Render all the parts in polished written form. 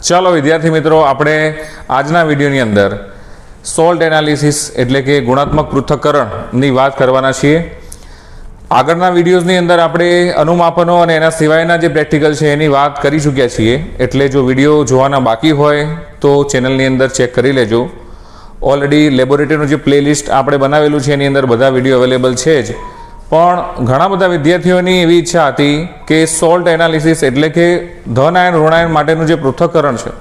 ચાલો વિદ્યાર્થી મિત્રો, આપણે આજના વિડીયોની અંદર સોલ્ટ એનાલિસિસ એટલે કે ગુણાત્મક પૃથ્થકરણની વાત કરવાના છીએ. આગળના વિડીયોઝની અંદર આપણે અનુમાપનો અને એના સિવાયના જે પ્રેક્ટિકલ છે એની વાત કરી ચૂક્યા છીએ. એટલે જો વિડીયો જોવાના બાકી હોય તો ચેનલની અંદર ચેક કરી લેજો. ઓલરેડી લેબોરેટરીનું જે પ્લેલિસ્ટ આપણે બનાવેલું છે એની અંદર બધા વિડીયો અવેલેબલ છે જ. પણ ઘણા બધા વિદ્યાર્થીઓની એવી ઈચ્છા હતી કે સોલ્ટ એનાલિસિસ એટલે કે ધન આયન ઋણાયન માટેનું જે પૃથ્થકરણ છે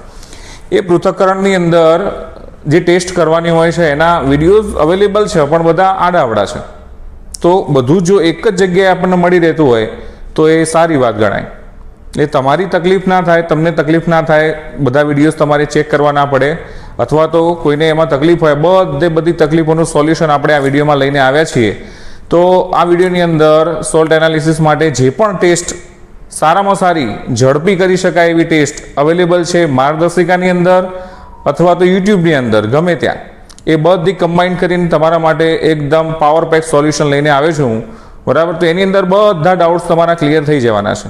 એ પૃથ્થકરણની અંદર જે ટેસ્ટ કરવાની હોય છે એના વિડીયોઝ અવેલેબલ છે, પણ બધા આડાવડા છે. તો બધું જો એક જ જગ્યાએ આપણને મળી રહેતું હોય તો એ સારી વાત ગણાય. એ તમારી તકલીફ ના થાય, તમને તકલીફ ના થાય, બધા વિડીયોઝ તમારે ચેક કરવા ના પડે, અથવા તો કોઈને એમાં તકલીફ હોય, બધી તકલીફોનું સોલ્યુશન આપણે આ વિડીયોમાં લઈને આવ્યા છીએ. તો આ વિડીયોની અંદર સોલ્ટ એનાલિસિસ માટે જે પણ ટેસ્ટ સારામાં સારી ઝડપી કરી શકાય એવી ટેસ્ટ અવેલેબલ છે માર્ગદર્શિકાની અંદર અથવા તો યુટ્યુબની અંદર, ગમે ત્યાં એ બધી કમ્બાઈન કરીને તમારા માટે એકદમ પાવર પેક સોલ્યુશન લઈને આવ્યો છું હું, બરાબર. તો એની અંદર બધા ડાઉટ્સ તમારા ક્લિયર થઈ જવાના છે.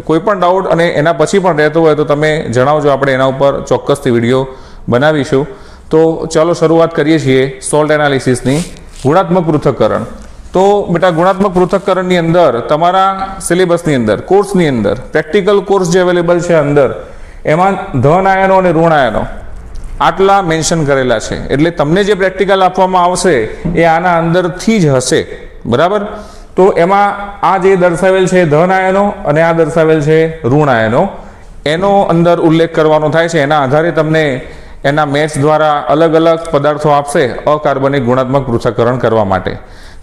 કોઈ પણ ડાઉટ અને એના પછી પણ રહેતો હોય તો તમે જણાવજો, આપણે એના ઉપર ચોક્કસથી વિડીયો બનાવીશું. તો ચાલો શરૂઆત કરીએ છીએ સોલ્ટ એનાલિસિસની. ગુણાત્મક પૃથ્થકરણ. તો બેટા, ગુણાત્મક પૃથ્થકરણની અંદર તમારા સિલેબસની અંદર, કોર્સની અંદર, પ્રેક્ટિકલ કોર્સ જે અવેલેબલ છે અંદર, એમાં ધન આયનો અને ઋણ આયનો આટલા મેન્શન કરેલા છે. એટલે તમને જે પ્રેક્ટિકલ આપવામાં આવશે એ આના અંદરથી જ હશે, બરાબર. તો એમાં આ જે દર્શાવેલ છે ધન આયનો અને આ દર્શાવેલ છે ઋણ આયનો, એનો અંદર ઉલ્લેખ કરવાનો થાય છે. એના આધારે તમને એના મેથ્સ દ્વારા અલગ અલગ પદાર્થો આપશે અકાર્બનિક ગુણાત્મક પૃથ્થકરણ કરવા માટે.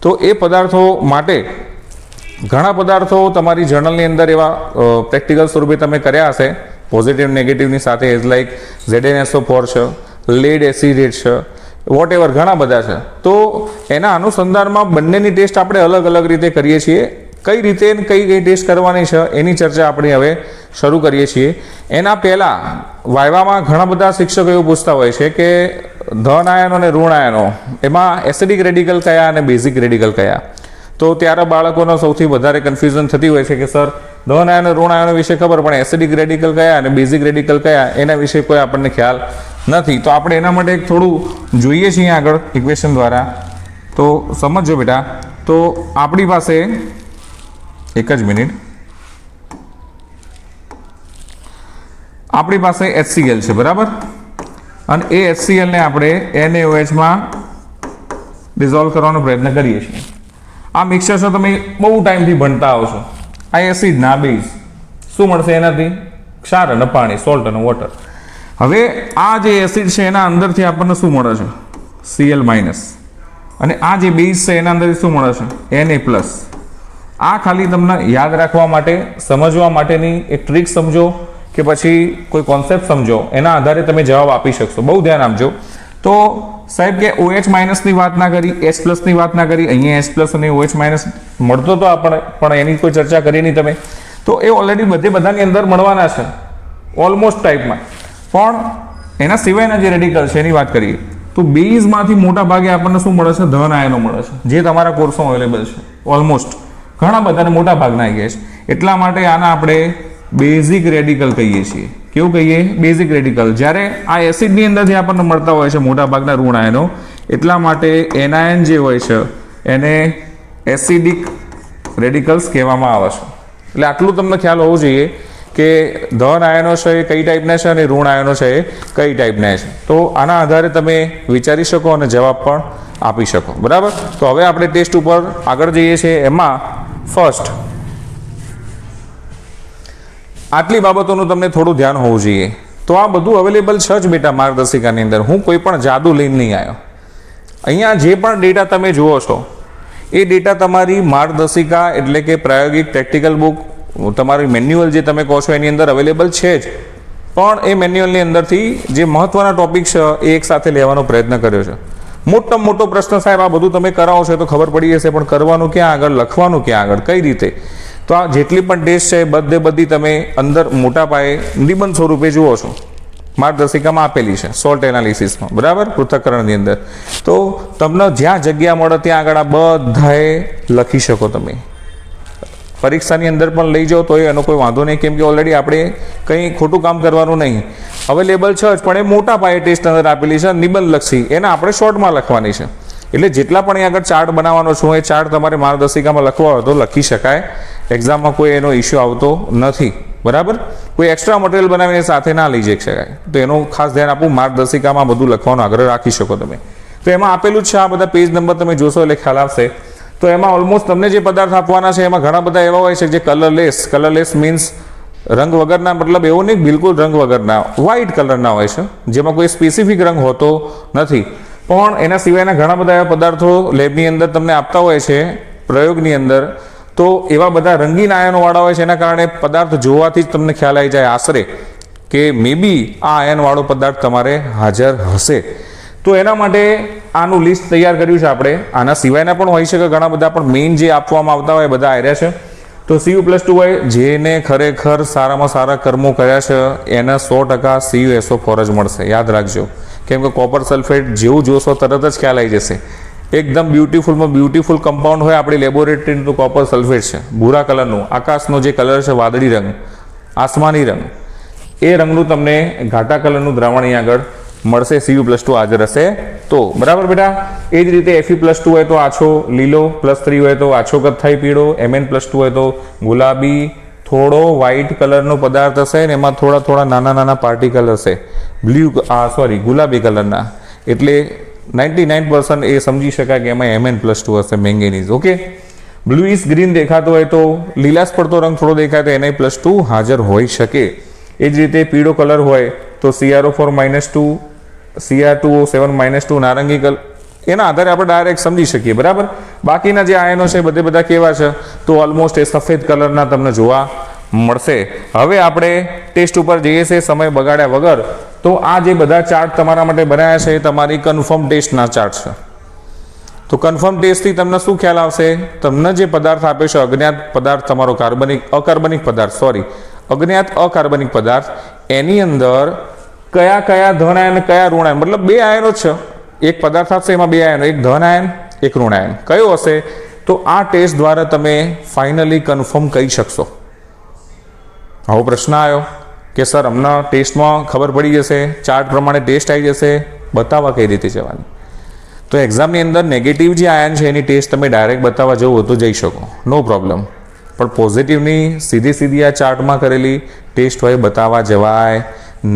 તો એ પદાર્થો માટે ઘણા પદાર્થો તમારી જર્નલની અંદર એવા પ્રેક્ટિકલ સ્વરૂપે તમે કર્યા હશે, પોઝિટિવ નેગેટિવની સાથે, એઝ લાઇક ZnSO4 છે, લેડ એસિડ છે, વોટ એવર, ઘણા બધા છે. તો એના અનુસંધાનમાં બંનેની ટેસ્ટ આપણે અલગ અલગ રીતે કરીએ છીએ. કઈ રીતે કઈ ટેસ્ટ કરવાની છે એની ચર્ચા આપણે હવે શરૂ કરીએ છીએ. એના પહેલાં વાયવામાં ઘણા બધા શિક્ષકો એવું પૂછતા હોય છે કે ધન આયનો અને ઋણ આયનો એમાં એસિડિક રેડિકલ કયા અને બેઝિક રેડિકલ કયા. તો ત્યારે બાળકોનો સૌથી વધારે કન્ફ્યુઝન થતી હોય છે કે સર, ધન આયન અને ઋણ આયનો વિશે ખબર, પણ એસિડિક રેડિકલ કયા અને બેઝિક રેડિકલ કયા એના વિશે કોઈ આપણને ખ્યાલ નથી. તો આપણે એના માટે થોડું જોઈએ છીએ આગળ ઇક્વેશન દ્વારા. તો સમજો બેટા. તો આપણી પાસે એક જ મિનિટ, આપણી પાસે HCl છે, બરાબર. અને એ HCl ને આપણે NaOH માં ડિઝોલ્વ કરવાનો પ્રયત્ન કરીએ છીએ. આ મિક્સચર છે, તમે બહુ ટાઈમથી ભણતા આવો છો. આ એસિડ ના બેઝ શું મળશે એનાથી? ક્ષાર અને પાણી, સોલ્ટ અને વોટર. હવે આ જે એસિડ છે એના અંદરથી આપણને શું મળે છે? Cl minus. અને આ જે બેઝ છે એના અંદરથી શું મળે છે? Na+. આ ખાલી તમને યાદ રાખવા માટે, સમજવા માટેની એક ટ્રીક સમજો કે પછી કોઈ કોન્સેપ્ટ સમજો, એના આધારે તમે જવાબ આપી શકશો. બહુ ધ્યાન આપજો. તો સાહેબ કે OH માઇનસની વાત ના કરી, H+ ની વાત ના કરી, અહીંયા H+ અને OH માઇનસ મળતો તો આપણે, પણ એની કોઈ ચર્ચા કરી નહીં તમે. તો એ ઓલરેડી બધાની અંદર મળવાના છે ઓલમોસ્ટ ટાઈપમાં. પણ એના સિવાયના જે રેડિકલ છે એની વાત કરીએ તો બેઝમાંથી મોટા ભાગે આપણને શું મળે છે? ધન આયનો મળે છે, જે તમારા કોર્સમાં અવેલેબલ છે. ઓલમોસ્ટ ઘણા બધાને મોટા ભાગના આવી ગયા છે. એટલા માટે આના આપણે બેઝિક રેડિકલ કહીએ છીએ. કેવું કહીએ? Basic radical. જ્યારે આ એસિડની અંદરથી આપણને મળતા હોય છે મોટા ભાગના ઋણ આયનો, એટલા માટે એનાયન જે હોય છે એને એસિડિક રેડિકલ્સ કહેવામાં આવે છે. એટલે આટલું તમને ખ્યાલ હોવો જોઈએ કે ધન આયનો છે એ કઈ ટાઈપના છે અને ઋણ આયનો છે એ કઈ ટાઈપના છે. તો આના આધારે તમે વિચારી શકો અને જવાબ પણ આપી શકો, બરાબર. તો હવે આપણે ટેસ્ટ ઉપર આગળ જઈએ છીએ. એમાં ફર્સ્ટ આટલી બાબતોનું તમને થોડું ધ્યાન હોવું જોઈએ. તો આ બધું અવેલેબલ છે જ બેટા માર્ગદર્શિકાની અંદર. હું કોઈ પણ જાદુ લઈને નહીં આવ્યો. અહીંયા જે પણ ડેટા તમે જુઓ છો એ ડેટા તમારી માર્ગદર્શિકા એટલે કે પ્રાયોગિક પ્રેક્ટિકલ બુક, તમારી મેન્યુઅલ જે તમે કહો છો એની અંદર અવેલેબલ છે જ. પણ એ મેન્યુઅલની અંદરથી જે મહત્વના ટોપિક છે એ એક સાથે લેવાનો પ્રયત્ન કર્યો છે. મોટામાં મોટો પ્રશ્ન સાહેબ, આ બધું તમે કરાવો છો તો ખબર પડી જશે, પણ કરવાનું ક્યાં આગળ, લખવાનું ક્યાં આગળ, કઈ રીતે? તો આ જેટલી પણ ટેસ્ટ છે બધી તમે અંદર મોટા પાયે નિબંધ સ્વરૂપે જુઓ છો, માર્ગદર્શિકામાં આપેલી છે સોલ્ટ એનાલિસિસમાં, બરાબર, પૃથ્થકરણની અંદર. તો તમને જ્યાં જગ્યા મળે ત્યાં આગળ આ બધાએ લખી શકો તમે. પરીક્ષાની અંદર પણ લઈ જાઓ તો એનો કોઈ વાંધો નહીં, કેમ કે ઓલરેડી આપણે કંઈ ખોટું કામ કરવાનું નહીં. અવેલેબલ છે જ, પણ એ મોટા પાયે ટેસ્ટ અંદર આપેલી છે નિબંધલક્ષી, એને આપણે શોર્ટમાં લખવાની છે. એટલે જેટલા પણ અહીં આગળ ચાર્ટ બનાવવાનો છું એ ચાર્ટ તમારે માર્ગદર્શિકામાં લખવા હોય તો લખી શકાય, એક્ઝામમાં કોઈ એનો ઇસ્યુ આવતો નથી. બરાબર, કોઈ એક્સ્ટ્રા મટીરિયલ બનાવીને સાથે ના લઈ જઈ શકાય, તો એનું ખાસ ધ્યાન આપવું. માર્ગદર્શિકામાં બધું લખવાનો આગ્રહ રાખી શકો તમે. તો એમાં આપેલું જ છે, આ બધા પેજ નંબર તમે જોશો એટલે ખ્યાલ આવશે. તો એમાં ઓલમોસ્ટ તમને જે પદાર્થ આપવાના છે એમાં ઘણા બધા એવા હોય છે જે કલરલેસ મીન્સ રંગ વગરના, મતલબ એવો નહીં બિલકુલ રંગ વગરના, વ્હાઇટ કલરના હોય છે જેમાં કોઈ સ્પેસિફિક રંગ હોતો નથી. પણ એના સિવાયના ઘણા બધા એવા પદાર્થો લેબની અંદર તમને આપતા હોય છે પ્રયોગની અંદર. તો એવા બધા રંગીન આયનોવાળા હોય છે, એના કારણે પદાર્થ જોવાથી જ તમને ખ્યાલ આવી જાય આશરે કે મે બી આ આયનવાળો પદાર્થ તમારે હાજર હશે. તો એના માટે આનું લિસ્ટ તૈયાર કર્યું છે આપણે. આના સિવાયના પણ હોય છે કે ઘણા બધા, પણ મેઇન જે આપવામાં આવતા હોય બધા આવ્યા છે. તો Cu+2 હોય, જેને ખરેખર સારામાં સારા કર્મો કર્યા છે એને 100% CuSO4 જ મળશે, યાદ રાખજો. કેમ કે કોપર સલ્ફેટ જેવું જોશો તરત જ ખ્યાલ આવી જશે. એકદમ બ્યુટીફુલ કમ્પાઉન્ડ હોય આપણી લેબોરેટરીનું તો કોપર સલ્ફેટ છે, ભૂરા કલરનું, આકાશનો જે કલર છે વાદળી રંગ, આસમાની રંગ, એ રંગનું તમને ઘાટા કલરનું દ્રાવણ અહીં આગળ મળશે. Cu+2 હાજર હશે તો. બરાબર બેટા. એ જ રીતે Fe+2 હોય તો આછો લીલો, +3 હોય તો આછો કથ્થાઈ પીળો, Mn+2 હોય તો ગુલાબી, થોડો વ્હાઇટ કલરનો પદાર્થ હશે ને એમાં થોડા નાના પાર્ટિકલ હશે ગુલાબી કલરના. એટલે 99% એ સમજી શકાય કે એમાં Mn+2 હશે, મેંગેનીઝ. ઓકે. બ્લુઇશ ગ્રીન દેખાતો હોય તો, લીલાશ પડતો રંગ થોડો દેખાય તો Na+2 હાજર હોઈ શકે. એ જ રીતે પીળો કલર હોય તો CrO4-2, Cr2O7-2, નારંગી કલર, એના આધારે આપણે ડાયરેક્ટ સમજી શકીએ. બરાબર. બાકીના જે આયનો છે બધા કેવા છે તો ઓલમોસ્ટ એ સફેદ કલરના તમને જોવા મળશે. હવે આપણે ટેસ્ટ ઉપર જઈએ છીએ સમય બગાડ્યા વગર. તો આ જે બધા ચાર્ટ તમારા માટે બનાવ્યા છે એ તમારી કન્ફર્મ ટેસ્ટના ચાર્ટ છે. તો કન્ફર્મ ટેસ્ટથી તમને શું ખ્યાલ આવશે? તમને જે પદાર્થ આપે છે અજ્ઞાત પદાર્થ, તમારો અજ્ઞાત અકાર્બનિક પદાર્થ, એની અંદર કયા ધન આયન કયા ઋણ આયન, મતલબ બે આયનો જ છે. એક પદાર્થ આપશે એમાં બે આયનો, એક ધન આયન એક ઋણ આયન, કયો હશે? તો આ ટેસ્ટ દ્વારા તમે ફાઇનલી કન્ફર્મ કરી શકશો. આવો પ્રશ્ન આવ્યો કે સર અમને ટેસ્ટમાં ખબર પડી જશે, ચાર્ટ પ્રમાણે ટેસ્ટ આવી જશે, બતાવવા કઈ રીતે જવાની? તો એક્ઝામની અંદર નેગેટિવ જે આયન છે એની ટેસ્ટ તમે ડાયરેક્ટ બતાવવા જવું તો જઈ શકો, નો પ્રોબ્લેમ. પણ પોઝિટિવની સીધી આ ચાર્ટમાં કરેલી ટેસ્ટ હોય બતાવવા જવાય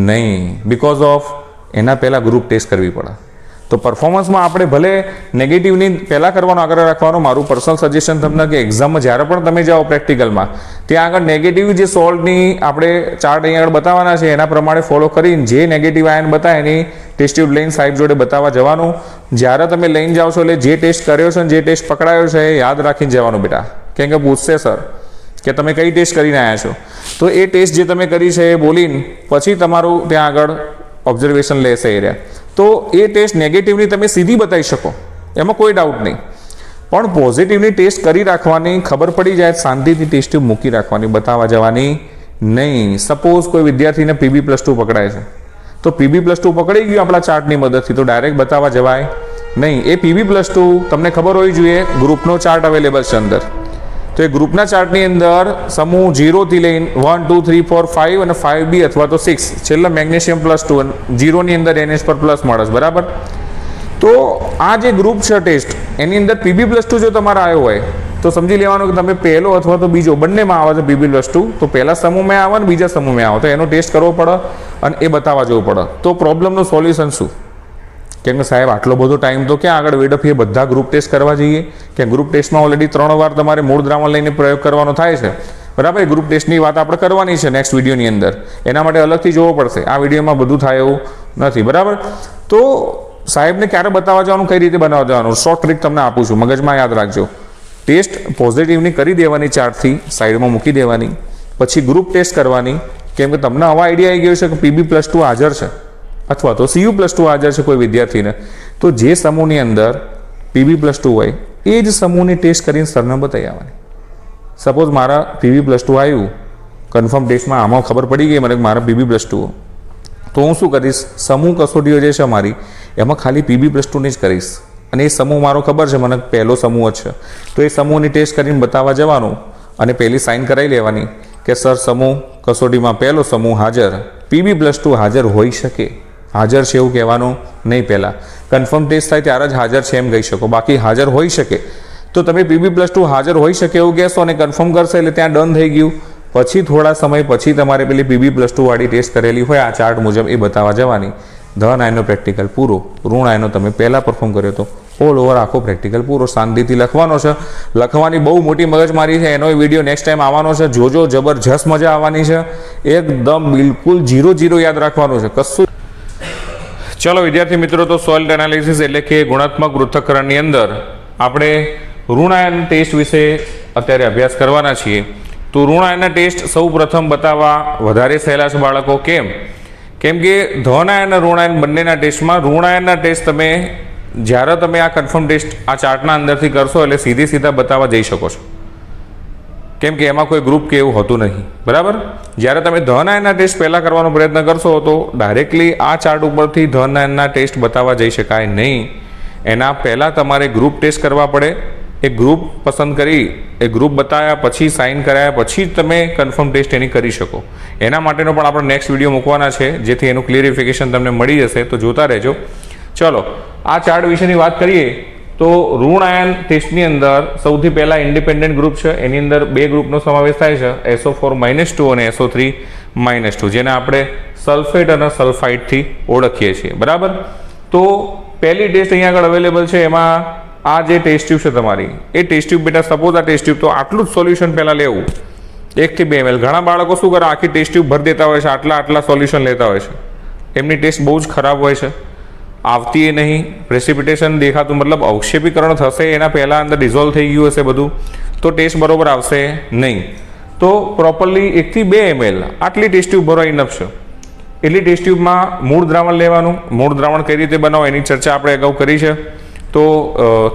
નહીં, બિકોઝ ઓફ એના પહેલાં ગ્રુપ ટેસ્ટ કરવી પડે. તો પરફોર્મન્સમાં આપણે ભલે નેગેટિવની પહેલાં કરવાનો આગ્રહ રાખવાનો. મારું પર્સનલ સજેશન તમને કે એક્ઝામમાં જ્યારે પણ તમે જાઓ પ્રેક્ટિકલમાં, ત્યાં આગળ નેગેટિવ જે સોલ્ટની આપણે ચાર્ટ અહીં આગળ બતાવવાના છે એના પ્રમાણે ફોલો કરીને જે નેગેટિવ આયન બતાવે એની ટેસ્ટ ટ્યુબ લઈને સાહેબ જોડે બતાવવા જવાનું. જ્યારે તમે લઈને જાઓ છો એટલે જે ટેસ્ટ કર્યો છે ને જે ટેસ્ટ પકડાયો છે એ યાદ રાખીને જવાનું બેટા. કેમ કે પૂછશે સર કે તમે કઈ ટેસ્ટ કરીને આવ્યા છો, તો એ ટેસ્ટ જે તમે કરી છે એ બોલીને પછી તમારું ત્યાં આગળ ઓબ્ઝર્વેશન લેશે એ રહ્યા. તો એ ટેસ્ટ નેગેટિવની તમે સીધી બતાવી શકો, એમાં કોઈ ડાઉટ નહીં. પણ પોઝિટિવની ટેસ્ટ કરી રાખવાની, ખબર પડી જાય શાંતિથી ટેસ્ટ ટ્યુબ મૂકી રાખવાની, બતાવવા જવાની નહીં. સપોઝ કોઈ વિદ્યાર્થીને Pb+2 પકડાય છે, તો Pb+2 પકડી ગયું આપણા ચાર્ટની મદદથી, તો ડાયરેક્ટ બતાવવા જવાય નહીં. એ Pb+2 તમને ખબર હોવી જોઈએ, ગ્રુપનો ચાર્ટ અવેલેબલ છે અંદર. તો એ ગ્રુપના ચાર્ટની અંદર સમૂહ 0 થી લઈને 1, 2, 3, 4, 5 અને 5B અથવા તો 6, છેલ્લા મેગ્નેશિયમ+2, 0 ની અંદર NH પર પ્લસ મળે છે. બરાબર. તો આ જે ગ્રુપ છે ટેસ્ટ, એની અંદર Pb+2 જો તમારે આવ્યો હોય તો સમજી લેવાનું કે તમે પહેલો અથવા તો બીજો બંનેમાં આવે છે Pb+2, તો પહેલા સમૂહમાં આવે ને બીજા સમૂહમાં આવે, તો એનો ટેસ્ટ કરવો પડે અને એ બતાવવા જવું પડે. તો પ્રોબ્લેમનું સોલ્યુશન શું? કેમ કે સાહેબ આટલો બધો ટાઈમ તો ક્યાં આગળ વેડફીએ, બધા ગ્રુપ ટેસ્ટ કરવા જઈએ? કે ગ્રુપ ટેસ્ટમાં ઓલરેડી 3 વાર તમારે મૂળ દ્રાવણ લઈને પ્રયોગ કરવાનો થાય છે. બરાબર. એ ગ્રુપ ટેસ્ટની વાત આપણે કરવાની છે નેક્સ્ટ વિડીયોની અંદર, એના માટે અલગથી જોવો પડશે. આ વિડીયોમાં બધું થાય એવું નથી. બરાબર. તો સાહેબને ક્યારે બતાવવા જવાનું, કઈ રીતે બનાવવા જવાનું, શોર્ટ ટ્રીક તમને આપું છું, મગજમાં યાદ રાખજો. ટેસ્ટ પોઝિટિવની કરી દેવાની, ચાર્ટથી સાઈડમાં મૂકી દેવાની, પછી ગ્રુપ ટેસ્ટ કરવાની. કેમ કે તમને આવા આઈડિયા આવી ગયો છે કે Pb+2 હાજર છે અથવા તો Cu+2 હાજર છે કોઈ વિદ્યાર્થીને, તો જે સમૂહની અંદર Pb+2 હોય એ જ સમૂહની ટેસ્ટ કરીને સરને બતાવી આવવાની. સપોઝ મારા Pb+2 આવ્યું કન્ફર્મ ટેસ્ટમાં, આમાં ખબર પડી ગઈ મને મારા Pb+2, તો હું શું કરીશ? સમૂહ કસોટીઓ જે છે મારી એમાં ખાલી Pb+2ની જ કરીશ. અને એ સમૂહ મારો ખબર છે મને પહેલો સમૂહ જ છે, તો એ સમૂહની ટેસ્ટ કરીને બતાવવા જવાનું. અને પહેલી સાઇન કરાવી લેવાની કે સર સમૂહ કસોટીમાં પહેલો સમૂહ હાજર Pb+2 હાજર હોઈ શકે. હાજર છે એવું કહેવાનું નહીં, પહેલાં કન્ફર્મ ટેસ્ટ થાય ત્યારે જ હાજર છે એમ કહી શકો. બાકી હાજર હોઈ શકે તો તમે Pb+2 હાજર હોઈ શકે એવું કહેશો અને કન્ફર્મ કરશો એટલે ત્યાં ડન થઈ ગયું. પછી થોડા સમય પછી તમારે પેલી Pb+2 વાળી ટેસ્ટ કરેલી હોય આ ચાર્ટ મુજબ એ બતાવવા જવાની. ધન આયનનો પ્રેક્ટિકલ પૂરો, ઋણ આયનનો તમે પહેલાં પરફોર્મ કર્યો તો ઓલ ઓવર આખો પ્રેક્ટિકલ પૂરો. શાંતિથી લખવાનો છે. લખવાની બહુ મોટી મગજમારી છે, એનો વિડીયો નેક્સ્ટ ટાઈમ આવવાનો છે. જોજો, જબરજસ્ત મજા આવવાની છે. એકદમ બિલકુલ 0 યાદ રાખવાનું છે, કશું. ચલો વિદ્યાર્થી મિત્રો, તો સોલ્ટ એનાલિસિસ એટલે કે ગુણાત્મક પૃથ્થકરણની અંદર આપણે ઋણાયન ટેસ્ટ વિશે અત્યારે અભ્યાસ કરવાના છીએ. તો ઋણાયનના ટેસ્ટ સૌ પ્રથમ બતાવવા વધારે સહેલા છે બાળકો. કેમ કે ધન આયન અને ઋણાયન બંનેના ટેસ્ટમાં ઋણાયનના ટેસ્ટ તમે જ્યારે તમે આ કન્ફર્મ ટેસ્ટ આ ચાર્ટના અંદરથી કરશો એટલે સીધા બતાવવા જઈ શકો છો. કેમ કે એમાં કોઈ ગ્રુપ કે એવું હોતું નહીં, બરાબર. જ્યારે તમે ધન આયનના ટેસ્ટ પહેલાં કરવાનો પ્રયત્ન કરશો તો ડાયરેક્ટલી આ ચાર્ટ ઉપરથી ધન આયનના ટેસ્ટ બતાવવા જઈ શકાય નહીં. એના પહેલાં તમારે ગ્રુપ ટેસ્ટ કરવા પડે. એ ગ્રુપ પસંદ કરી એ ગ્રુપ બતાવ્યા પછી સાઇન કરાયા પછી જ તમે કન્ફર્મ ટેસ્ટ એની કરી શકો. એના માટેનો પણ આપણે નેક્સ્ટ વિડીયો મૂકવાના છે, જેથી એનું ક્લિયરિફિકેશન તમને મળી જશે, તો જોતા રહેજો. ચલો આ ચાર્ટ વિશેની વાત કરીએ તો ઋણ આયન ટેસ્ટની અંદર સૌથી પહેલાં ઇન્ડિપેન્ડન્ટ ગ્રુપ છે. એની અંદર બે ગ્રુપનો સમાવેશ થાય છે, SO4-2 અને SO3-2, જેને આપણે સલ્ફેટ અને સલ્ફાઇડથી ઓળખીએ છીએ, બરાબર. તો પહેલી ટેસ્ટ અહીંયા આગળ અવેલેબલ છે. એમાં આ જે ટેસ્ટ ટ્યુબ છે તમારી, એ ટેસ્ટ ટ્યુબ બેટા સપોઝ આ ટેસ્ટ ટ્યુબ, તો આટલું જ સોલ્યુશન પહેલાં લેવું, 1 થી 2 ml. ઘણા બાળકો શું કરે, આખી ટેસ્ટ ટ્યુબ ભરી દેતા હોય છે, આટલા સોલ્યુશન લેતા હોય છે. એમની ટેસ્ટ બહુ જ ખરાબ હોય છે, આવતી એ નહીં, પ્રેસિપિટેશન દેખાતું, મતલબ અવક્ષેપીકરણ થશે એના પહેલાં અંદર ડિઝોલ્વ થઈ ગયું હશે બધું, તો ટેસ્ટ બરોબર આવશે નહીં. તો પ્રોપરલી 1 થી 2 ml આટલી ટેસ્ટ ટ્યુબ ભરવા ઇનફ છે. એટલી ટેસ્ટ ટ્યુબમાં મૂળ દ્રાવણ લેવાનું. મૂળ દ્રાવણ કઈ રીતે બનાવો એની ચર્ચા આપણે અગાઉ કરી છે. તો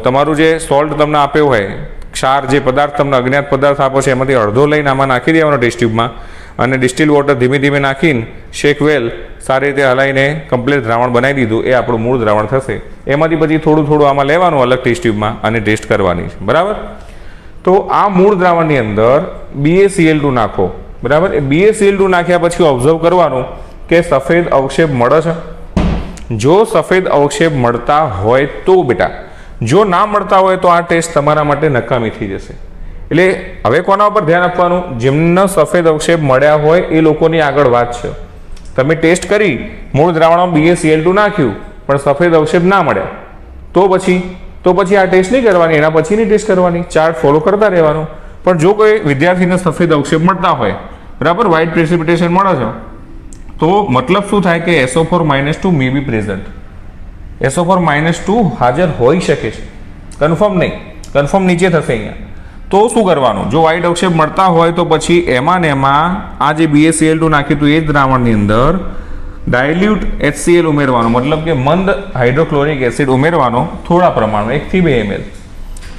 તમારું જે સોલ્ટ તમને આપ્યો હોય, ક્ષાર જે પદાર્થ તમને અજ્ઞાત પદાર્થ આપો છે, એમાંથી અડધો લઈને આમાં નાખી દેવાનો ટેસ્ટ ટ્યુબમાં, અને ડિસ્ટિલ વોટર ધીમે ધીમે નાખીને શેક વેલ સારી રીતે હલાવીને કમ્પ્લીટ દ્રાવણ બનાવી દીધું. એ આપણું મૂળ દ્રાવણ થશે. એમાંથી પછી થોડું આમાં લેવાનું અલગ ટેસ્ટ ટ્યુબમાં અને ટેસ્ટ કરવાની છે, બરાબર. તો આ મૂળ દ્રાવણની અંદર BaCl2 નાખો, બરાબર. એ BaCl2 નાખ્યા પછી ઓબ્ઝર્વ કરવાનું કે સફેદ અવક્ષેપ મળે છે. જો સફેદ અવક્ષેપ મળતા હોય તો બેટા, જો ના મળતા હોય તો આ ટેસ્ટ તમારા માટે નકામી થઈ જશે. એટલે હવે કોના ઉપર ધ્યાન આપવાનું, જેમને સફેદ અવક્ષેપ મળ્યા હોય એ લોકોની આગળ વાત છે. તમે ટેસ્ટ કરી, મૂળ દ્રાવણમાં BaCl2 નાખ્યું પણ સફેદ અવક્ષેપ ના મળ્યા, તો પછી આ ટેસ્ટ નહીં કરવાની, એના પછીની ટેસ્ટ કરવાની, ચાર્ટ ફોલો કરતા રહેવાનું. પણ જો કોઈ વિદ્યાર્થીને સફેદ અવક્ષેપ મળતા હોય, બરાબર, વ્હાઇટ પ્રેસિપિટેશન મળે છે, તો મતલબ શું થાય કે SO4-2 મે બી પ્રેઝન્ટ. SO4-2 હાજર હોઈ શકે છે, કન્ફર્મ નહીં, કન્ફર્મ નીચે થશે અહીંયા. તો શું કરવાનું, જો વ્હાઇટ અવક્ષેપ મળતા હોય તો પછી એમાં ને એમાં આ જે BaCl2 નાખ્યું હતું એ જ દ્રાવણની અંદર ડાયલ્યુટ HCl ઉમેરવાનો, મતલબ કે મંદ હાઇડ્રોક્લોરિક એસિડ ઉમેરવાનો થોડા પ્રમાણમાં, 1 થી 2 ml.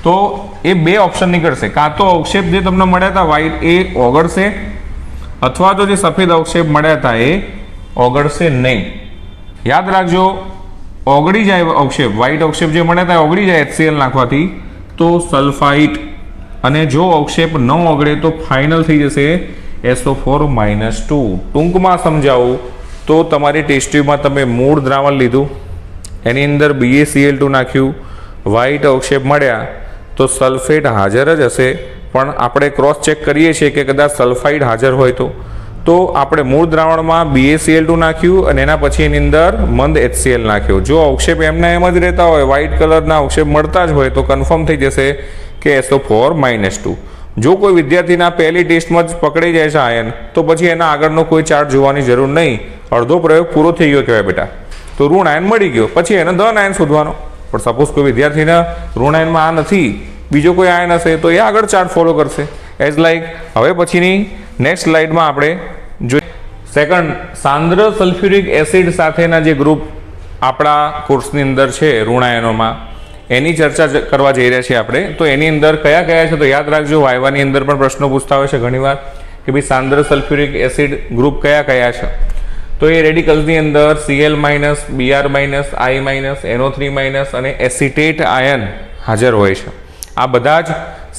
તો એ બે ઓપ્શન નીકળશે, કાં તો અવક્ષેપ જે તમને મળ્યા હતા વ્હાઇટ એ ઓગળશે, અથવા તો જે સફેદ અવક્ષેપ મળ્યા હતા એ ઓગળશે નહીં. યાદ રાખજો, ઓગળી જાય અવક્ષેપ, વ્હાઇટ અવક્ષેપ જે મળ્યા હતા ઓગળી જાય HCl નાખવાથી તો સલ્ફાઇટ, અને જો અવક્ષેપ ન ઓગળે તો ફાઇનલ થઈ જશે SO4-2. ટૂંકમાં સમજાવું તો તમારી ટેસ્ટ ટ્યુબમાં તમે મૂળ દ્રાવણ લીધું, એની અંદર BaCl2 નાખ્યું, વ્હાઇટ અવક્ષેપ મળ્યા તો સલ્ફેટ હાજર જ હશે. પણ આપણે ક્રોસ ચેક કરીએ છીએ કે કદાચ સલ્ફાઇડ હાજર હોય તો આપણે મૂળ દ્રાવણમાં BaCl2 નાખ્યું અને એના પછી એની અંદર મંદ HCl નાખ્યો. જો અવક્ષેપ એમના એમ જ રહેતા હોય, વ્હાઇટ કલરના અવક્ષેપ મળતા જ હોય, તો કન્ફર્મ થઈ જશે કે SO4-2. જો કોઈ વિદ્યાર્થીના પહેલી ટેસ્ટમાં જ પકડી જાય છે આયન, તો પછી એના આગળનો કોઈ ચાર્ટ જોવાની જરૂર નહીં. અડધો પ્રયોગ પૂરો થઈ ગયો કહેવાય બેટા. તો ઋણ આયન મળી ગયો, પછી એને ધન આયન શોધવાનો. પણ સપોઝ કોઈ વિદ્યાર્થીને ઋણ આયનમાં આ નથી, બીજો કોઈ આયન હશે, તો એ આગળ ચાર્ટ ફોલો કરશે. એઝ લાઈક હવે પછીની નેક્સ્ટ સ્લાઇડમાં આપણે જોઈએ. સેકન્ડ, સાંદ્ર સલ્ફ્યુરિક એસિડ સાથેના જે ગ્રુપ આપણા કોર્સની અંદર છે ઋણ આયનોમાં, એની ચર્ચા કરવા જઈ રહ્યા છીએ આપણે. તો એની અંદર કયા કયા છે તો યાદ રાખજો, વાયવાની અંદર પણ પ્રશ્નો પૂછતા હોય છે ઘણીવાર કે ભાઈ સાંદ્ર સલ્ફ્યુરિક એસિડ ગ્રુપ કયા કયા છે. તો એ રેડિકલ્સની અંદર Cl-, Br-, I-, NO3- અને એસિટેટ આયન હાજર હોય છે. આ બધા જ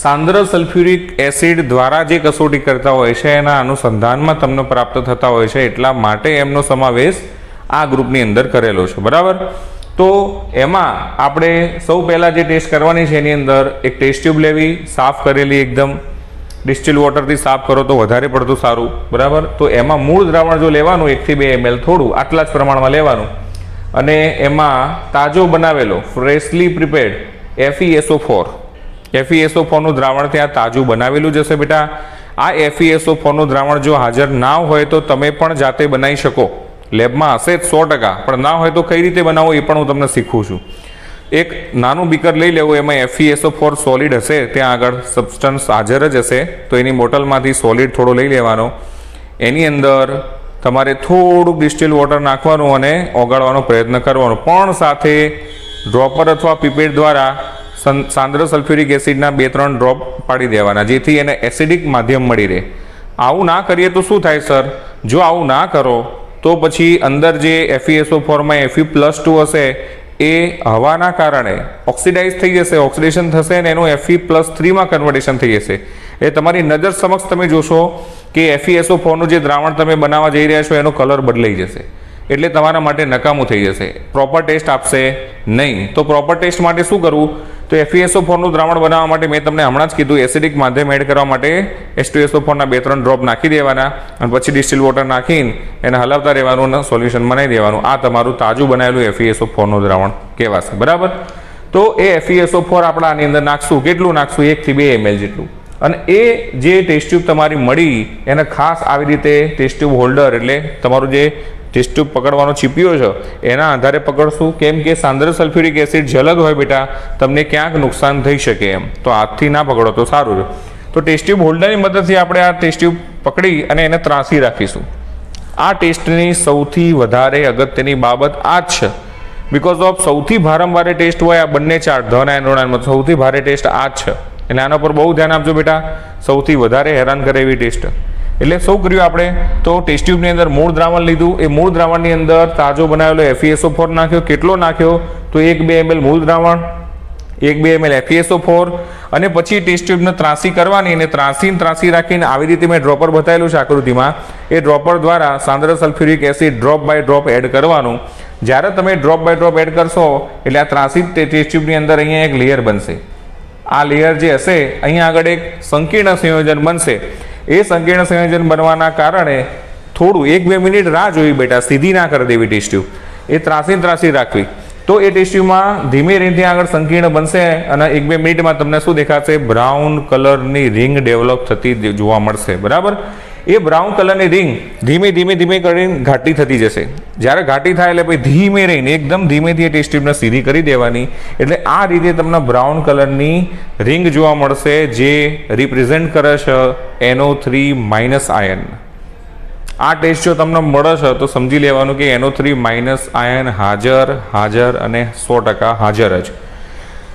સાંદ્ર સલ્ફ્યુરિક એસિડ દ્વારા જે કસોટી કરતા હોય છે એના અનુસંધાનમાં તમને પ્રાપ્ત થતા હોય છે, એટલા માટે એમનો સમાવેશ આ ગ્રુપની અંદર કરેલો છે, બરાબર. તો એમાં આપણે સૌ પહેલાં જે ટેસ્ટ કરવાની છે એની અંદર એક ટેસ્ટ ટ્યુબ લેવી, સાફ કરેલી, એકદમ ડિસ્ટિલ વોટરથી સાફ કરો તો વધારે પડતું સારું, બરાબર. તો એમાં મૂળ દ્રાવણ જો લેવાનું 1 થી 2 ml થોડું આટલા જ પ્રમાણમાં લેવાનું, અને એમાં તાજો બનાવેલો ફ્રેશલી પ્રિપેર્ડ FeSO4 નું દ્રાવણ ત્યાં તાજું બનાવેલું જશે બેટા. આ FeSO4 નું દ્રાવણ જો હાજર ના હોય તો તમે પણ જાતે બનાવી શકો, લેબમાં હશે જ 100%, પણ ના હોય તો કઈ રીતે બનાવો એ પણ હું તમને શીખવું છું. એક નાનું બીકર લઈ લેવું, એમાં FeSO4 સોલિડ હશે, ત્યાં આગળ સબસ્ટન્સ હાજર જ હશે, તો એની બોટલમાંથી સોલિડ થોડો લઈ લેવાનો, એની અંદર તમારે થોડુંક ડિસ્ટિલ વોટર નાખવાનું અને ઓગાળવાનો પ્રયત્ન કરવાનો, પણ સાથે ડ્રોપર અથવા પીપેટ દ્વારા સાંદ્ર સલ્ફ્યુરિક એસિડના 2-3 ડ્રોપ પાડી દેવાના, જેથી એને એસિડિક માધ્યમ મળી રહે. આવું ના કરીએ તો શું થાય સર? જો આવું ના કરો તો પછી અંદર જે FeSO4માં Fe+2 હશે એ હવાના કારણે ઓક્સિડાઇઝ થઈ જશે, ઓક્સિડેશન થશે અને એનું Fe+3માં કન્વર્ટેશન થઈ જશે. એ તમારી નજર સમક્ષ તમે જોશો કે FeSO4નું જે દ્રાવણ તમે બનાવવા જઈ રહ્યા છો એનો કલર બદલાઈ જશે, એટલે તમારા માટે નકામું થઈ જશે, પ્રોપર ટેસ્ટ આપશે નહીં. તો પ્રોપર ટેસ્ટ માટે શું કરવું? તો FeSO4નું દ્રાવણ બનાવવા માટે મેં તમને હમણાં જ કીધું, એસિડિક માધ્યમ એડ કરવા માટે H2SO4ના 2-3 ડ્રોપ નાખી દેવાના અને પછી ડિસ્ટિલ વોટર નાખીને એને હલાવતા રહેવાનું અને સોલ્યુશન બનાવી દેવાનું. આ તમારું તાજું બનાવેલું FeSO4નું દ્રાવણ કહેવાશે, બરાબર. તો એ FeSO4 આપણે આની અંદર નાખશું. કેટલું નાખશું? 1 થી 2 ml જેટલું. અને એ જે ટેસ્ટ ટ્યુબ તમારી મળી એને ખાસ આવી રીતે ટેસ્ટ ટ્યુબ હોલ્ડર, એટલે તમારું જે ટેસ્ટ ટ્યુબ પકડવાનો ચીપિયો છે એના આધારે પકડશું, કેમ કે સાંદ્ર સલ્ફ્યુરિક એસિડ જલદ હોય બેટા, તમને ક્યાંક નુકસાન થઈ શકે એમ, તો હાથથી ના પકડો તો સારું રહે. તો ટેસ્ટ ટ્યુબ હોલ્ડરની મદદથી આપણે આ ટેસ્ટ ટ્યુબ પકડી અને એને ત્રાસી રાખીશું. આ ટેસ્ટની સૌથી વધારે અગત્યની બાબત આ જ છે, બિકોઝ ઓફ સૌથી વારંવાર ટેસ્ટ હોય આ બંને ચાર્ટ, ધન અને ઋણાયનમાં સૌથી ભારે ટેસ્ટ આ જ છે, એટલે આના પર બહુ ધ્યાન આપજો બેટા. સૌથી વધારે હેરાન કરે એવી ટેસ્ટ. એટલે શું કર્યું આપણે? તો ટેસ્ટ ટ્યુબની અંદર મૂળ દ્રાવણ લીધું, એ મૂળ દ્રાવણની અંદર તાજો બનાવેલો FeSO4 નાખ્યો. કેટલો નાખ્યો? તો 1-2 ml મૂળ દ્રાવણ, 1-2 ml FeSO4, અને પછી ટેસ્ટ ટ્યુબને ત્રાસી કરવાની, અને ત્રાસી રાખીને આવી રીતે મેં ડ્રોપર બતાવેલું છે આકૃતિમાં, એ ડ્રોપર દ્વારા સાંદ્ર sulphuric acid drop by drop add કરવાનું. જ્યારે તમે ડ્રોપ બાય ડ્રોપ એડ કરશો એટલે આ ત્રાસી ટેસ્ટ ટ્યુબની અંદર અહીંયા એક લેયર બનશે. આ લેયર જે હશે અહીંયા આગળ એક સંકીર્ણ સંયોજન બનશે. એ સંકીર્ણ સંયોજન બનવાના કારણે થોડું 1-2 મિનિટ રાહ જોઈ બેટા, સીધી ના કરી દેવી ટેસ્ટ ટ્યુબ, એ ત્રાસી રાખવી. તો એ ટેસ્ટ ટ્યુબમાં ધીમે ધીમે આગળ સંકીર્ણ બનશે અને 1-2 મિનિટમાં તમને શું દેખાશે? બ્રાઉન કલરની રિંગ ડેવલપ થતી જોવા મળશે, બરાબર. એ બ્રાઉન કલરની રિંગ ધીમે કરીને ઘાટી થતી જશે. જ્યારે ઘાટી થાય એટલે પછી ધીમે રહીને એકદમ ધીમેથી એ ટેસ્ટ ટ્યુબને સીધી કરી દેવાની. એટલે આ રીતે તમને બ્રાઉન કલરની રિંગ જોવા મળશે, જે રિપ્રેઝેન્ટ કરે છે NO3- આયન. આ ટેસ્ટ જો તમને મળે છે તો સમજી લેવાનું કે NO3- આયન હાજર અને 100% હાજર જ.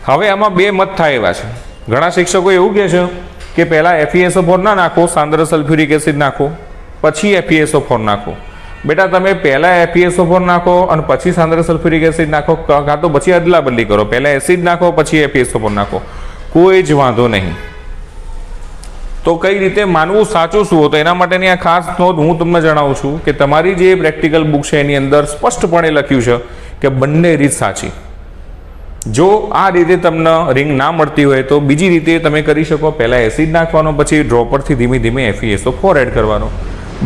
હવે આમાં 2 મત થાય એવા છે. ઘણા શિક્ષકો એવું કહે છે કે પહેલાં FeSO4 ના નાખો, સાંદ્ર સલ્ફ્યુરિક એસિડ નાખો, પછી FeSO4 નાખો. બેટા તમે પહેલાં FeSO4 નાખો અને પછી સાંદ્ર સલ્ફ્યુરિક એસિડ નાખો, કાં તો પછી અદલા બદલી કરો, પહેલાં એસિડ નાખો પછી FeSO4 નાખો, કોઈ જ વાંધો નહીં. તો કઈ રીતે માનવું, સાચું શું હતું, એના માટેની આ ખાસ નોંધ હું તમને જણાવું છું કે તમારી જે પ્રેક્ટિકલ બુક છે એની અંદર સ્પષ્ટપણે લખ્યું છે કે બંને રીત સાચી. જો આ રીતે તમને રિંગ ના મળતી હોય તો બીજી રીતે તમે કરી શકો. પહેલાં એસિડ નાખવાનો, પછી ડ્રોપરથી ધીમે FeSO4 એડ કરવાનો.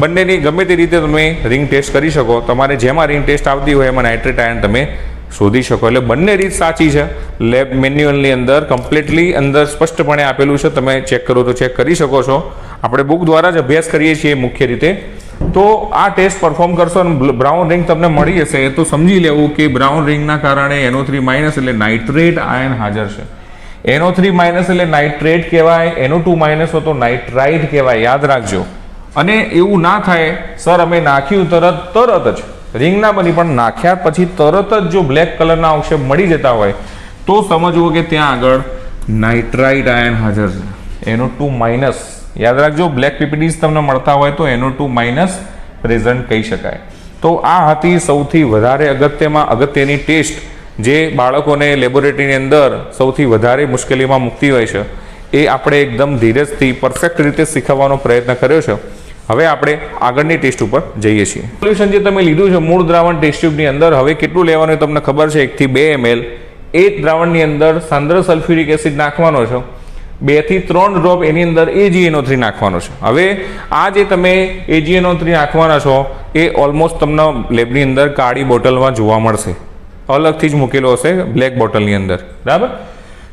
બંનેની ગમે તે રીતે તમે રિંગ ટેસ્ટ કરી શકો. તમારે જેમાં રિંગ ટેસ્ટ આવતી હોય એમાં નાઇટ્રેટ આયન તમે શોધી શકો. એટલે બંને રીત સાચી છે. લેબ મેન્યુઅલની અંદર કમ્પ્લીટલી અંદર સ્પષ્ટપણે આપેલું છે, તમે ચેક કરો તો ચેક કરી શકો છો. આપણે બુક દ્વારા જ અભ્યાસ કરીએ છીએ મુખ્ય રીતે. તો આ ટેસ્ટ પરફોર્મ કરશો અને બ્રાઉન રિંગ તમને મળી જશે તો સમજી લેવું કે બ્રાઉન રિંગના કારણે NO3- એટલે નાઇટ્રેટ આયન હાજર છે. NO3- એટલે નાઇટ્રેટ કહેવાય, NO2- હોય તો નાઇટ્રાઇટ કહેવાય, યાદ રાખજો. અને એવું ના થાય સર અમે નાખ્યું તરત જ રિંગ ના બની, પણ નાખ્યા પછી તરત જ જો બ્લેક કલરના અવક્ષેપ મળી જતા હોય તો સમજવું કે ત્યાં આગળ નાઇટ્રાઇટ આયન હાજર છે. NO2- યાદ રાખજો, બ્લેક પીપીડીઝ તમને મળતા હોય તો NO2- પ્રેઝન્ટ કહી શકાય. તો આ હતી સૌથી વધારે અગત્યની ટેસ્ટ જે બાળકોને લેબોરેટરીની અંદર સૌથી વધારે મુશ્કેલીમાં મૂકતી હોય છે એ આપણે એકદમ ધીરજથી પરફેક્ટ રીતે શીખવવાનો પ્રયત્ન કર્યો છે. હવે આપણે આગળની ટેસ્ટ ઉપર જઈએ છીએ. સોલ્યુશન જે તમે લીધું છે મૂળ દ્રાવણ ટેસ્ટ ટ્યુબની અંદર, હવે કેટલું લેવાનું તમને ખબર છે, 1 થી 2 ml. એ દ્રાવણની અંદર સાંદ્ર સલ્ફ્યુરિક એસિડ નાખવાનો છે, 2 થી 3 ડ્રોપ એની અંદર AgNO3 નાખવાનો છે. હવે આ જે તમે AgNO3 નાખવાના છો એ ઓલમોસ્ટ તમને લેબની અંદર કાળી બોટલમાં જોવા મળશે, અલગથી જ મૂકેલો હશે બ્લેક બોટલની અંદર, બરાબર.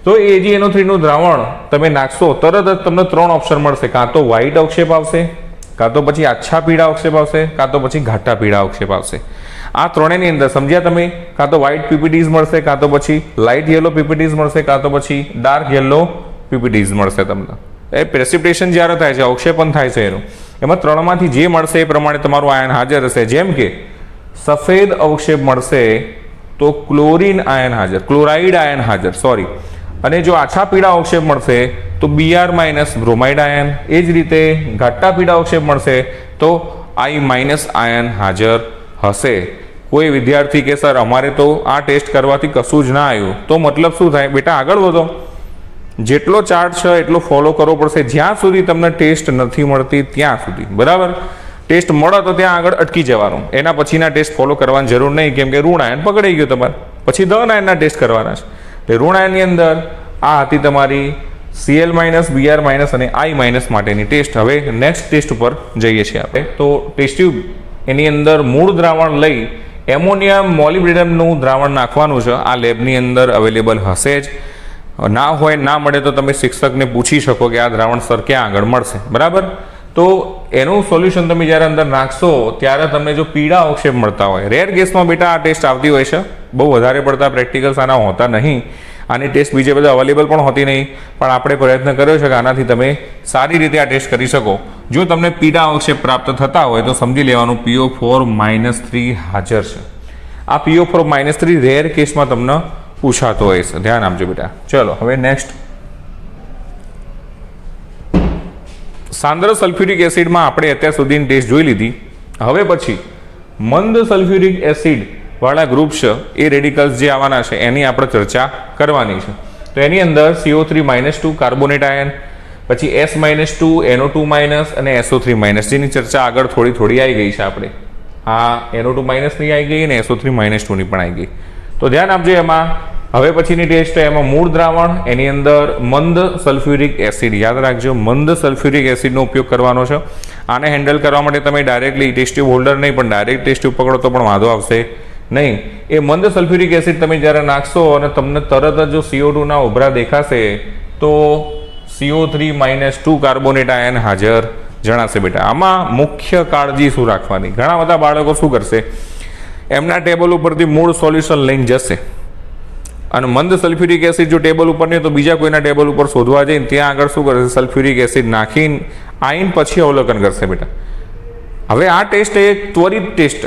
તો AgNO3 નું દ્રાવણ તમે નાખશો તરત જ તમને 3 ઓપ્શન મળશે, કાં તો વ્હાઇટ અવક્ષેપ આવશે, કાં તો પછી આછા પીળા અવક્ષેપ આવશે, કાં તો પછી ઘાટા પીળા અવક્ષેપ આવશે. આ ત્રણેયની અંદર સમજ્યા તમે? કાં તો વ્હાઇટ પીપીટીઝ મળશે, કાં તો પછી લાઇટ યલો પીપીટીઝ મળશે, કાં તો પછી ડાર્ક યલો પીપીટીઝ મળશે તમને. એ પ્રેસિપિટેશન જ્યારે થાય છે, અવક્ષેપન થાય છે એનું, એમાં ત્રણમાંથી જે મળશે એ પ્રમાણે તમારું આયન હાજર હશે. જેમ કે સફેદ અવક્ષેપ મળશે તો ક્લોરીન આયન હાજર, ક્લોરાઇડ આયન હાજર, સોરી. અને જો આછા પીળા અવક્ષેપ મળશે તો Br માઇનસ બ્રોમાઇડ આયન. એ જ રીતે ઘાટા પીળા અવક્ષેપ મળશે તો I માઇનસ આયન હાજર હશે. કોઈ વિદ્યાર્થી કે સર અમારે તો આ ટેસ્ટ કરવાથી કશું જ ના આવ્યું, તો મતલબ શું થાય? બેટા આગળ વધો, જેટલો ચાર્ટ છે એટલો ફોલો કરવો પડશે જ્યાં સુધી તમને ટેસ્ટ નથી મળતી ત્યાં સુધી, બરાબર. ટેસ્ટ મળે તો ત્યાં આગળ અટકી જવાનું, એના પછીના ટેસ્ટ ફોલો કરવાની જરૂર નહીં, કેમ કે ઋણ આયન પકડાઈ ગયો તમારે. પછી ધન આયનના ટેસ્ટ કરવાના છે. એટલે ઋણ આયનની અંદર આ હતી તમારી Cl માઇનસ, Br માઇનસ અને I માઇનસ માટેની ટેસ્ટ. હવે નેક્સ્ટ ટેસ્ટ ઉપર જઈએ છીએ આપણે. તો ટેસ્ટ ટ્યુબ એની અંદર મૂળ દ્રાવણ લઈ એમોનિયમ મોલિબ્ડેનમનું દ્રાવણ નાખવાનું છે. આ લેબની અંદર અવેલેબલ હશે જ, ના હોય ના મળે તો તમે શિક્ષકને પૂછી શકો કે આ દ્રાવણ સર ક્યાં આગળ મળશે, બરાબર. તો એનું સોલ્યુશન તમે જ્યારે અંદર નાખશો ત્યારે તમને જો પીળા અવક્ષેપ મળતા હોય, રેર કેસમાં બેટા આ ટેસ્ટ આવતી હોય છે, બહુ વધારે પડતા પ્રેક્ટિકલ્સ આના હોતા નહીં, આની ટેસ્ટ બીજે બધા અવેલેબલ પણ હોતી નહીં, પણ આપણે પ્રયત્ન કર્યો છે કે આનાથી તમે સારી રીતે આ ટેસ્ટ કરી શકો. જો તમને પીળા અવક્ષેપ પ્રાપ્ત થતા હોય તો સમજી લેવાનું PO4-3 હાજર છે. આ PO4-3 રેર કેસમાં તમને પૂછાતો હોય છે, ધ્યાન આપજો બેટા. ચલો હવે નેક્સ્ટ. સાંદ્ર સલ્ફ્યુરિક એસિડમાં આપણે અત્યાર સુધીની ટેસ્ટ જોઈ લીધી. હવે પછી મંદ સલ્ફ્યુરિક એસિડ વાળા ગ્રુપ છે એ રેડિકલ્સ જે આવવાના છે એની આપણે ચર્ચા કરવાની છે. તો એની અંદર CO3-2 કાર્બોનેટ આયન, પછી S-2 NO2- અને SO3- જેની ચર્ચા આગળ થોડી આવી ગઈ છે આપણે. આ NO2- ની આવી ગઈ અને SO3-2 ની પણ આવી ગઈ. તો ધ્યાન આપજો એમાં. હવે પછીની ટેસ્ટ એમાં મૂળ દ્રાવણ, એની અંદર મંદ સલ્ફ્યુરિક એસિડ, યાદ રાખજો મંદ સલ્ફ્યુરિક એસિડનો ઉપયોગ કરવાનો છે. આને હેન્ડલ કરવા માટે તમે ડાયરેક્ટલી ટેસ્ટ ટ્યુબ હોલ્ડર નહીં પણ ડાયરેક્ટ ટેસ્ટ ટ્યુબ પકડો તો પણ વાંધો આવશે નહીં. એ મંદ સલ્ફ્યુરિક એસિડ તમે જ્યારે નાખશો અને તમને તરત જ જો CO2 ના ઉભરા દેખાશે તો CO3-2 કાર્બોનેટ આયન હાજર જણાશે બેટા. આમાં મુખ્ય કાળજી શું રાખવાની? ઘણા બધા બાળકો શું કરશે, એમના ટેબલ ઉપરથી મૂળ સોલ્યુશન લઈને જશે અને મંદ સલ્ફ્યુરિક એસિડ જો ટેબલ ઉપર નહીં તો બીજા કોઈના ટેબલ ઉપર શોધવા જઈને ત્યાં આગળ શું કરશે, સલ્ફ્યુરિક એસિડ નાખીને આઈન પછી અવલોકન કરશે બેટા. હવે આ ટેસ્ટ એક ત્વરિત ટેસ્ટ,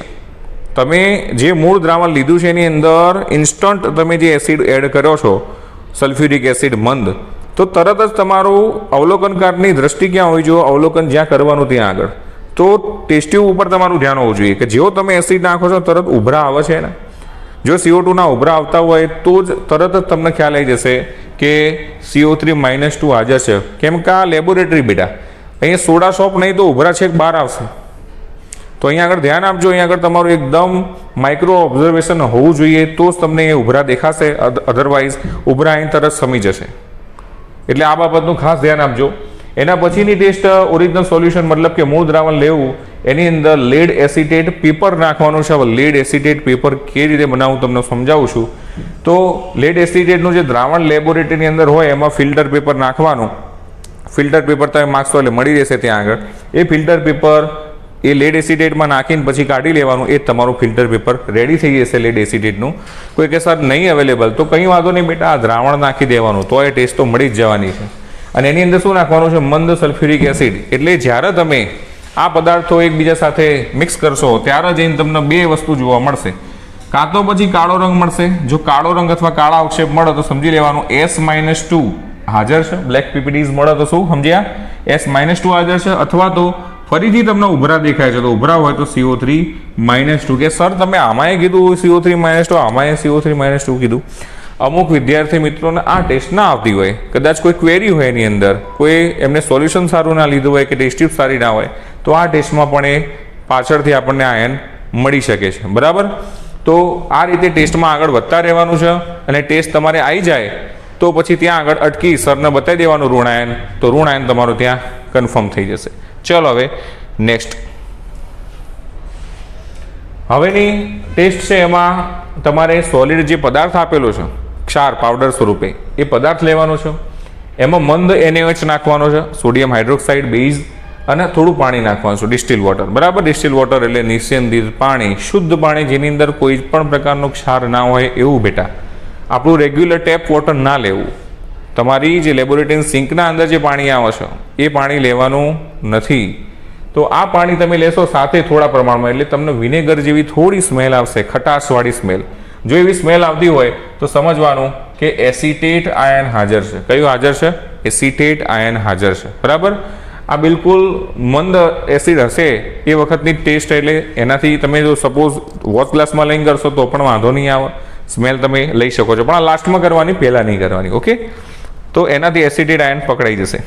તમે જે મૂળ દ્રાવણ લીધું છે એની અંદર ઇન્સ્ટન્ટ તમે જે એસિડ એડ કર્યો છો સલ્ફ્યુરિક એસિડ મંદ, તો તરત જ તમારું અવલોકનકારની દ્રષ્ટિ ક્યાં હોવી જોઈએ? અવલોકન જ્યાં કરવાનું ત્યાં આગળ. તો ટેસ્ટ ટ્યુબ ઉપર તમારું ધ્યાન હોવું જોઈએ કે જેવો તમે એસિડ નાખો છો તરત ઉભરા આવે છે ને. જો CO2 ના ઉભરા આવતા હોય તો જ તરત જ તમને ખ્યાલ આવી જશે કે CO3-2 હાજર છે. કેમ કે આ લેબોરેટરી બેટા, અહીંયા સોડા શોપ નહીં તો ઉભરા છેક બહાર આવશે. તો અહીંયા આગળ ધ્યાન આપજો, અહીંયા આગળ તમારું એકદમ માઇક્રો ઓબ્ઝર્વેશન હોવું જોઈએ તો જ તમને એ ઉભરા દેખાશે, અધરવાઇઝ ઉભરા અહીં તરત સમી જશે. એટલે આ બાબતનું ખાસ ધ્યાન આપજો. એના પછીની ટેસ્ટ ઓરિજિનલ સોલ્યુશન, મતલબ કે મૂળ દ્રાવણ લેવું, એની અંદર લેડ એસિટેટ પેપર નાખવાનું છે. લેડ એસિટેટ પેપર કેવી રીતે બનાવવું તમને સમજાવું છું. તો લેડ એસિટેટનું જે દ્રાવણ લેબોરેટરીની અંદર હોય એમાં ફિલ્ટર પેપર નાખવાનું. ફિલ્ટર પેપર તમે માગશો એટલે મળી રહેશે ત્યાં આગળ. એ ફિલ્ટર પેપર એ લેડ એસિટેટમાં નાખીને પછી કાઢી લેવાનું. એ તમારું ફિલ્ટર પેપર રેડી થઈ જશે લેડ એસિટેટનું. કોઈ કે સર નહીં અવેલેબલ, તો કંઈ વાંધો નહીં બેટા, આ દ્રાવણ નાખી દેવાનું, તો એ ટેસ્ટ તો મળી જ જવાની છે. અને એની અંદર શું નાખવાનું છે? મંદ સલ્ફ્યુરિક એસિડ. એટલે જ્યારે તમે આ પદાર્થો એકબીજા સાથે મિક્સ કરશો ત્યારે જઈને તમને બે વસ્તુ જોવા મળશે. કાં તો પછી કાળો રંગ મળશે. જો કાળો રંગ અથવા કાળા અવક્ષેપ મળે તો સમજી લેવાનું S-2 હાજર છે. બ્લેક પીપીટીઝ મળે તો શું સમજ્યા? S-2 હાજર છે. અથવા તો ફરીથી તમને ઉભરા દેખાય છે, તો ઉભરા હોય તો CO3 -2 કે સર તમે આમાંય કીધું CO3 -2, આમાંય CO3 -2 કીધું. અમુક વિદ્યાર્થી મિત્રોને આ ટેસ્ટ ના આવતી હોય, કદાચ કોઈ ક્વેરી હોય એની અંદર, કોઈ એમને સોલ્યુશન સારું ના લીધું હોય કે ટેસ્ટ ટ્યુબ સારી ના હોય, તો આ ટેસ્ટમાં પણ એ પાછળથી આપણને આયન મળી શકે છે. બરાબર, તો આ રીતે ટેસ્ટમાં આગળ વધતા રહેવાનું છે, અને ટેસ્ટ તમારે આવી જાય તો પછી ત્યાં આગળ અટકી સરને બતાવી દેવાનું ઋણ આયન, તો ઋણ આયન તમારું ત્યાં કન્ફર્મ થઈ જશે. ચલો હવે નેક્સ્ટ. હવેની ટેસ્ટ છે એમાં તમારે સોલિડ જે પદાર્થ આપેલો છે ક્ષાર પાવડર સ્વરૂપે, એ પદાર્થ લેવાનો છે. એમાં મંદ NaOH નાખવાનો છે, સોડિયમ હાઇડ્રોક્સાઇડ બેઝ, અને થોડું પાણી નાખવાનું છે, ડિસ્ટિલ વોટર. બરાબર, ડિસ્ટિલ વોટર એટલે નિસ્યંદિત પાણી, શુદ્ધ પાણી, જેની અંદર કોઈ પણ પ્રકારનો ક્ષાર ના હોય એવું. બેટા આપણું રેગ્યુલર ટેપ વોટર ના લેવું. તમારી જે લેબોરેટરી સિંકના અંદર જે પાણી આવે છે એ પાણી લેવાનું નથી. તો આ પાણી તમે લેશો સાથે થોડા પ્રમાણમાં, એટલે તમને વિનેગર જેવી થોડી સ્મેલ આવશે, ખટાશવાળી સ્મેલ. જો એવી સ્મેલ આવતી હોય તો સમજવાનું કે એસિટેટ આયન હાજર છે. કયું હાજર છે? એસિટેટ આયન હાજર છે. બરાબર, આ બિલકુલ મંદ એસિડ હશે એ વખતની ટેસ્ટ, એટલે એનાથી તમે જો સપોઝ વોચ ગ્લાસમાં લઈને કરશો તો પણ વાંધો નહીં આવે, સ્મેલ તમે લઈ શકો છો, પણ આ લાસ્ટમાં કરવાની, પહેલાં નહીં કરવાની. ઓકે, તો એનાથી એસિટેટ આયન પકડાઈ જશે.